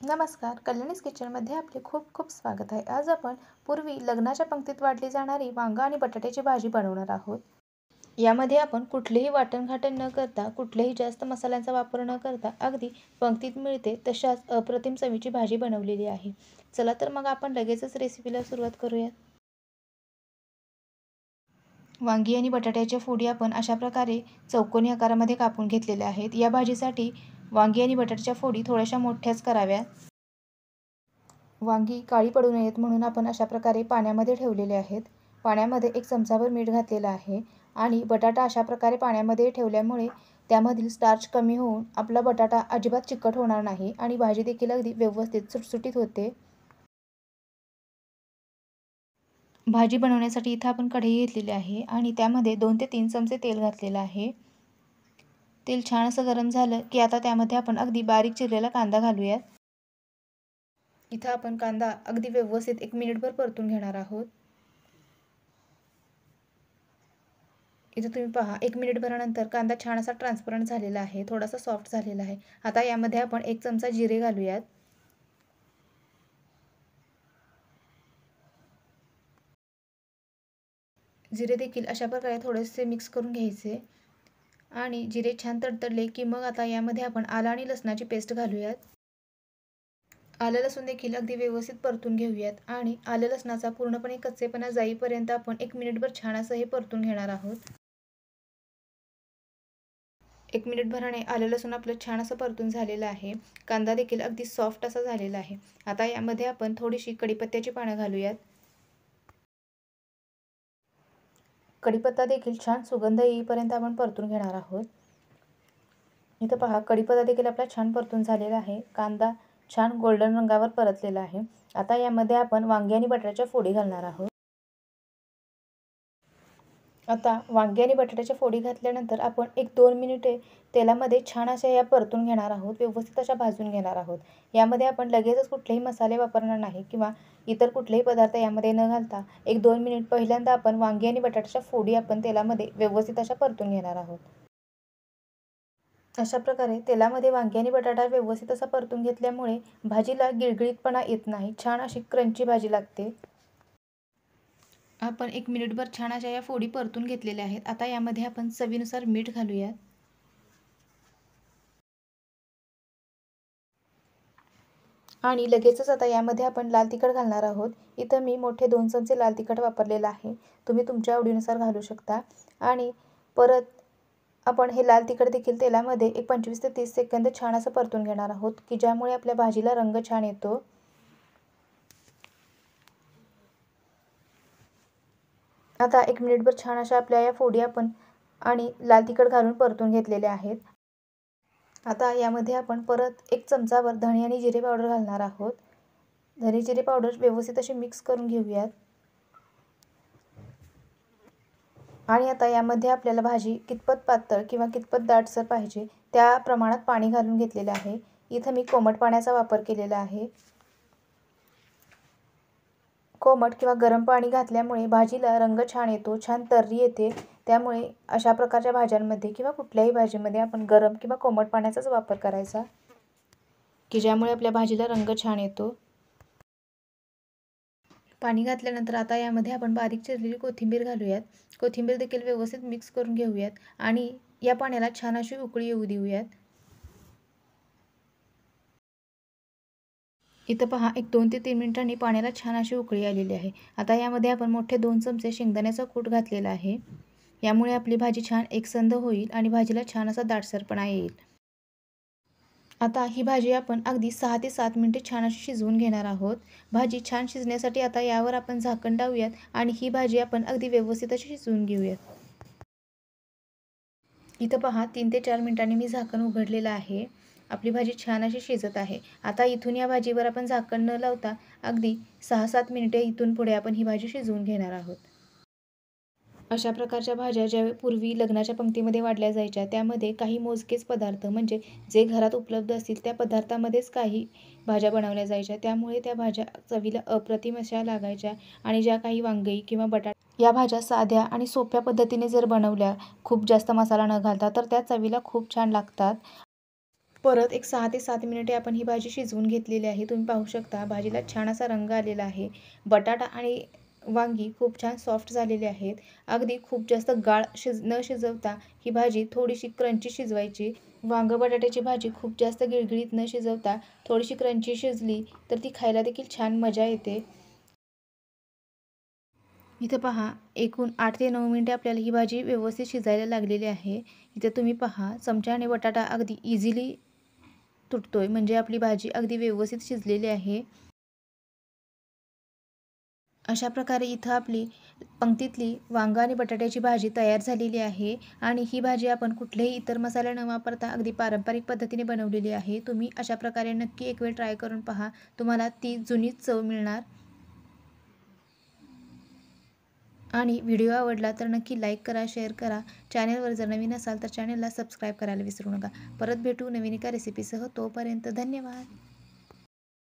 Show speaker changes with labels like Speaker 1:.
Speaker 1: नमस्कार, कल्याणीज किचनमध्ये आपले खूप खूप स्वागत आहे. आज आपण पूर्वी लग्नाच्या पंक्तीत वाढली जाणारी वांगा आणि बटाट्याची भाजी बनवणार आहोत. यामध्ये आपण कुठलेही वाटण-घाटण न करता, कुठलेही जास्त मसाल्यांचा वापर न करता अगदी पंक्तीत मिळते तशाच अप्रतिम चवीची भाजी बनवलेली आहे. चला तर मग आपण लगेचच रेसिपीला सुरुवात करूयात. वांगी आणि बटाट्याच्या फोडी आपण अशा प्रकारे चौकोनी आकारामध्ये कापून घेतलेल्या आहेत. या भाजीसाठी वांगी आणि बटाट्याच्या फोडी थोड्याशा मोठ्याच कराव्यात. वांगी काळी पडू नयेत म्हणून आपण अशा प्रकारे पाण्यामध्ये ठेवलेले आहेत. पाण्यामध्ये 1 चमचाभर मीठ घातलेलं आहे आणि बटाटा अशा प्रकारे पाण्यामध्ये ठेवल्यामुळे त्यामधील स्टार्च कमी होऊन आपला बटाटा अजिबात चिकट होणार नाही आणि भाजी देखील अगदी व्यवस्थित सुटसुटीत होते. भाजी बनवण्यासाठी इथं आपण कढई घेतलेली आहे आणि त्यामध्ये 2 ते 3 चमचे तेल घातलेलं आहे. तेल छान असं गरम झालं की आता त्यामध्ये आपण अगदी बारीक चिरलेला कांदा घालूयात. इथं आपण कांदा अगदी व्यवस्थित 1 मिनिटभर परतून घेणार आहोत. इथं तुम्ही पहा 1 मिनिटभरानंतर कांदा छान असा ट्रान्सपरंट झालेला आहे, थोडासा सॉफ्ट झालेला आहे. आता यामध्ये आपण 1 चमचा जिरे घालूयात. जिरे देखील अशा प्रकारे थोडेसे मिक्स करून घ्यायचे आणि जिरे छान तडतडले की मग आता यामध्ये आपण आलं आणि लसणाची पेस्ट घालूयात. आलं लसूण देखील अगदी व्यवस्थित परतून घेऊयात आणि आलं लसणाचा पूर्णपणे कच्चेपणा जाईपर्यंत आपण 1 मिनिटभर छान असं हे परतून घेणार आहोत. 1 मिनिटभराने आलं लसूण आपलं छान असं परतून झालेलं आहे. कांदा देखील अगदी सॉफ्ट असा झालेला आहे. आता यामध्ये आपण थोडीशी कढीपत्त्याची पानं घालूयात. कढीपत्ता देखील छान सुगंध येईपर्यंत आपण परतून घेणार आहोत. इथं पहा कढीपत्ता देखील आपला छान परतून झालेला आहे. कांदा छान गोल्डन रंगावर परतलेला आहे. आता यामध्ये आपण वांगी आणि बटाट्याच्या फोडी घालणार आहोत. आता वांगी आणि बटाट्याच्या फोडी घातल्यानंतर आपण 1-2 मिनिटे तेलामध्ये छान अशा या परतून घेणार आहोत, व्यवस्थित अशा भाजून घेणार आहोत. यामध्ये आपण लगेचच कुठलेही मसाले वापरणार नाही किंवा इतर कुठलेही पदार्थ यामध्ये न घालता 1-2 मिनिट पहिल्यांदा आपण वांगी आणि बटाट्याच्या फोडी आपण तेलामध्ये व्यवस्थित अशा परतून घेणार आहोत. अशा प्रकारे तेलामध्ये वांगी आणि बटाटा व्यवस्थित असा परतून घेतल्यामुळे भाजीला गिळगिळीतपणा येत नाही, छान अशी क्रंची भाजी लागते. आपण 1 मिनिटभर छान अशा या फोडी परतून घेतलेल्या आहेत. आता यामध्ये आपण चवीनुसार मीठ घालूयात. आणि लगेचच आता यामध्ये आपण लाल तिखट घालणार आहोत. इथं मी मोठे 2 चमचे लाल तिखट वापरलेलं आहे. तुम्ही तुमच्या आवडीनुसार घालू शकता. आणि परत आपण हे लाल तिखट देखील तेलामध्ये एक 25 ते 30 सेकंद छान असं परतून घेणार आहोत की ज्यामुळे आपल्या भाजीला रंग छान येतो. आता 1 मिनिटभर छान अशा आपल्या या फोडी आपण आणि लाल तिखट घालून परतून घेतलेल्या आहेत. आता यामध्ये आपण परत 1 चमचाभर धणे आणि जिरे पावडर घालणार आहोत. धणे जिरे पावडर व्यवस्थित अशी मिक्स करून घेऊयात. आणि आता यामध्ये आपल्याला भाजी कितपत पातळ किंवा कितपत दाटसर पाहिजे त्या प्रमाणात पाणी घालून घेतलेलं आहे. इथं मी कोमट पाण्याचा वापर केलेला आहे. कोमट किंवा गरम पाणी घातल्यामुळे भाजीला रंग छान येतो, छान तर्री येते. त्यामुळे अशा प्रकारच्या भाज्यांमध्ये किंवा कुठल्याही भाजीमध्ये आपण गरम किंवा कोमट पाण्याचाच वापर करायचा की ज्यामुळे आपल्या भाजीला रंग छान येतो. पाणी घातल्यानंतर आता यामध्ये आपण बारीक चिरलेली कोथिंबीर घालूयात. कोथिंबीर देखील व्यवस्थित मिक्स करून घेऊयात आणि या पाण्याला छान अशी उकळी येऊ देऊयात. इथं पहा 1-2 ते 3 मिनिटांनी पाण्याला छान अशी उकळी आलेली आहे. आता यामध्ये आपण मोठे 2 चमचे शेंगदाण्याचा कूट घातलेला आहे. यामुळे आपली भाजी छान एकसंध होईल आणि भाजीला छान असा दाटसरपणा येईल. आता ही भाजी आपण अगदी 6 ते 7 मिनिटे छान अशी शिजवून घेणार आहोत. भाजी छान शिजण्यासाठी आता यावर आपण झाकण लावूयात आणि ही भाजी आपण अगदी व्यवस्थित अशी शिजवून घेऊयात. इथं पहा 3 ते 4 मिनिटांनी मी झाकण उघडलेलं आहे. आपली भाजी छान अशी शिजत आहे. आता इथून या भाजीवर आपण झाकण न लावता अगदी 6-7 मिनिटे इथून पुढे आपण ही भाजी शिजवून घेणार आहोत. अशा प्रकारच्या भाज्या ज्या पूर्वी लग्नाच्या पंक्तीमध्ये वाढल्या जायच्या त्यामध्ये काही मोजकेच पदार्थ म्हणजे जे घरात उपलब्ध असतील त्या पदार्थामध्येच काही भाज्या बनवल्या जायच्या. त्यामुळे त्या भाज्या चवीला अप्रतिम अशा लागायच्या आणि ज्या काही वांगी किंवा बटाटा या भाज्या साध्या आणि सोप्या पद्धतीने जर बनवल्या खूप जास्त मसाला न घालता तर त्या चवीला खूप छान लागतात. परत एक 6 ते 7 मिनिटे आपण ही भाजी शिजवून घेतलेली आहे. तुम्ही पाहू शकता भाजीला छान असा रंग आलेला आहे. बटाटा आणि वांगी खूप छान सॉफ्ट झालेले आहेत. अगदी खूप जास्त गाळ न शिजवता ही भाजी थोडीशी क्रंची शिजवायची. वांगं बटाट्याची भाजी खूप जास्त गिळगिळीत न शिजवता थोडीशी क्रंची शिजली तर ती खायला देखील छान मजा येते. इथं पहा एकूण 8 ते 9 मिनिटे आपल्याला ही भाजी व्यवस्थित शिजायला लागलेली आहे. इथे तुम्ही पहा चमच्याने बटाटा अगदी इझिली तुटतोय म्हणजे आपली भाजी अगदी व्यवस्थित शिजलेली आहे. अशा प्रकारे इथं आपली पंक्तीतली वांगं आणि बटाट्याची भाजी तयार झालेली आहे आणि ही भाजी आपण कुठलेही इतर मसाले न वापरता अगदी पारंपरिक पद्धतीने बनवलेली आहे. तुम्ही अशा प्रकारे नक्की एक वेळ ट्राय करून पहा. तुम्हाला ती जुनीच चव मिळणार. आणि व्हिडिओ आवडला तर नक्की लाईक करा, शेअर करा. चॅनलवर जर नवीन असाल तर चॅनलला सबस्क्राईब करायला विसरू नका. परत भेटू नवीन एका रेसिपीसह. तोपर्यंत धन्यवाद.